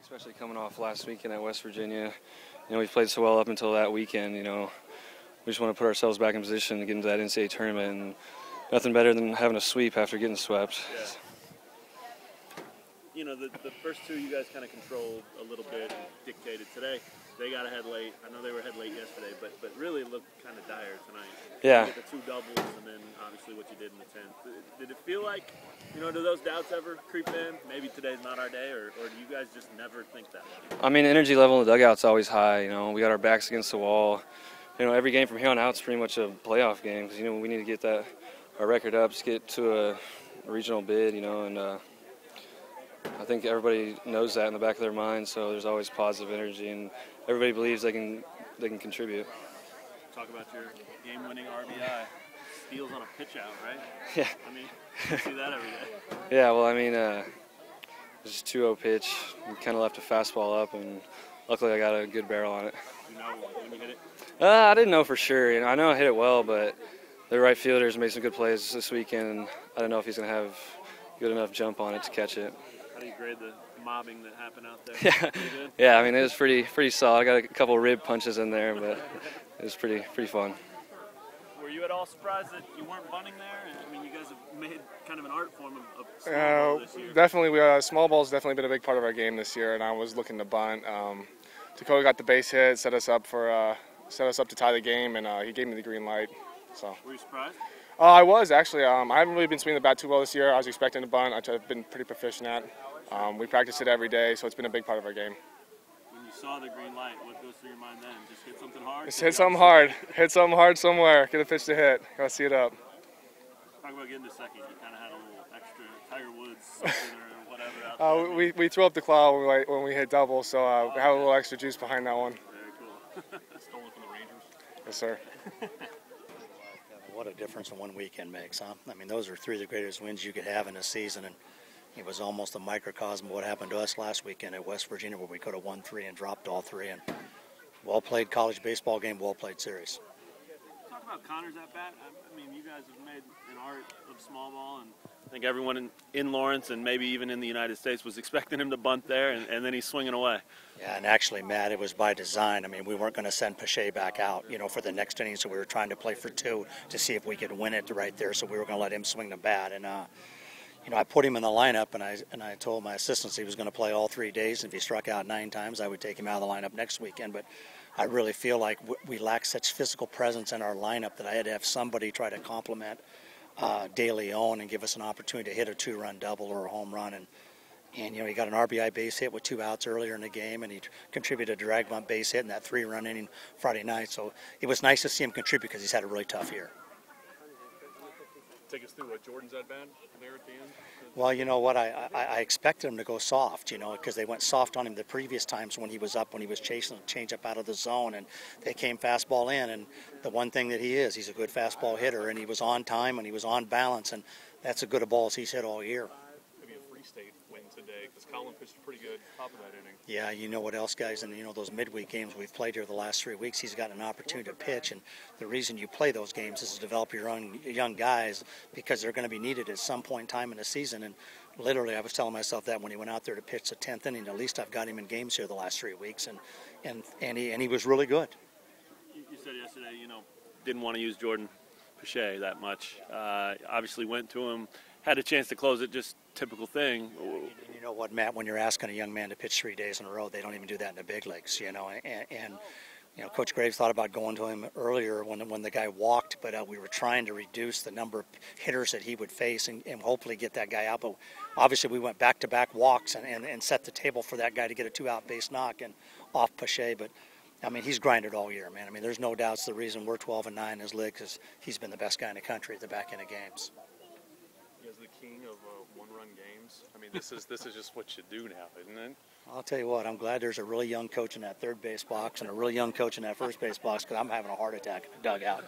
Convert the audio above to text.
especially coming off last weekend at West Virginia. We played so well up until that weekend. We just want to put ourselves back in position to get into that NCAA tournament, and nothing better than having a sweep after getting swept. Yeah. The first two you guys kind of controlled a little bit and dictated. Today, they got ahead late. I know they were ahead late yesterday, but really looked kind of dire tonight. Yeah. You get the two doubles and then obviously what you did in the 10th. Did it feel like, do those doubts ever creep in? Maybe today's not our day, or do you guys just never think that way? I mean, energy level in the dugout's always high. We got our backs against the wall. Every game from here on out is pretty much a playoff game because, we need to get our record up, just get to a regional bid, and I think everybody knows that in the back of their mind, so there's always positive energy, and everybody believes they can contribute. Talk about your game-winning RBI. Steals on a pitch out, right? Yeah. I mean, you see that every day. Yeah, well, it was just 2-0 pitch. We kind of left a fastball up, and luckily I got a good barrel on it. You know when you hit it? I didn't know for sure. I know I hit it well, but the right fielders made some good plays this weekend, and I don't know if he's going to have good enough jump on it to catch it. How do you grade the mobbing that happened out there? Yeah. It was pretty solid. I got a couple rib punches in there, but it was pretty fun. Were you at all surprised that you weren't bunting there? I mean, you guys have made kind of an art form of small ball this year. Definitely, small ball's definitely been a big part of our game this year, and I was looking to bunt. Dakota got the base hit, set us up to tie the game, and he gave me the green light. So. Were you surprised? I was actually. I haven't really been swinging the bat too well this year. I was expecting to bunt, which I've been pretty proficient at. We practice it every day, so it's been a big part of our game. When you saw the green light, what goes through your mind then? Just hit something hard? Just hit something hard. Hit something hard somewhere. Get a pitch to hit. Gotta see it up. Talk about getting to second. You kind of had a little extra Tiger Woods something or whatever out there. We threw up the cloud when we hit double, so we had a little extra juice behind that one. Very cool. Stolen from the Rangers? Yes, sir. What a difference in one weekend makes, huh? I mean, those are three of the greatest wins you could have in a season, and it was almost a microcosm of what happened to us last weekend at West Virginia, where we could have won 3 and dropped all 3. And well-played college baseball game, well-played series. Talk about Connor's at bat. I mean, you guys have made an art of small ball, and I think everyone in Lawrence and maybe even in the United States was expecting him to bunt there, and then he's swinging away. Yeah, and actually, Matt, it was by design. I mean, we weren't going to send Pache back out, for the next inning, so we were trying to play for 2 to see if we could win it right there, so we were going to let him swing the bat. And, I put him in the lineup, and I told my assistants he was going to play all 3 days. If he struck out 9 times, I would take him out of the lineup next weekend. But I really feel like we lack such physical presence in our lineup that I had to have somebody try to complement De Leon and give us an opportunity to hit a 2-run double or a home run. And he got an RBI base hit with 2 outs earlier in the game, and he contributed a drag bunt base hit in that 3-run inning Friday night. So it was nice to see him contribute because he's had a really tough year. Take us through what Jordan's at bat there at the end? Well, you know what? I expected him to go soft, because they went soft on him the previous times when he was chasing a changeup out of the zone, and they came fastball in. And the one thing that he's a good fastball hitter, and he was on time and he was on balance, and that's as good a ball as he's hit all year. Maybe a Free State win today because Colin pitched pretty good top of that inning. Yeah, you know what else, guys? And those midweek games we've played here the last 3 weeks, he's got an opportunity to pitch, and the reason you play those games is to develop your own young guys because they're going to be needed at some point in time in the season. And literally, I was telling myself that when he went out there to pitch the 10th inning, at least I've got him in games here the last 3 weeks, and he was really good. You said yesterday, didn't want to use Jordan Pache that much. Obviously went to him, had a chance to close it, just typical thing. You know what, Matt, when you're asking a young man to pitch 3 days in a row, they don't even do that in the big leagues, and Coach Graves thought about going to him earlier when the guy walked, but we were trying to reduce the number of hitters that he would face and hopefully get that guy out. But obviously we went back-to-back walks and set the table for that guy to get a 2-out base knock and off Pache. But, I mean, he's grinded all year, man. I mean, there's no doubt it's the reason we're 12-9 in his league because he's been the best guy in the country at the back end of games. He's the king of one-run games. I mean, this is just what you do now, isn't it? I'll tell you what, I'm glad there's a really young coach in that third base box and a really young coach in that first base box because I'm having a heart attack in the dugout.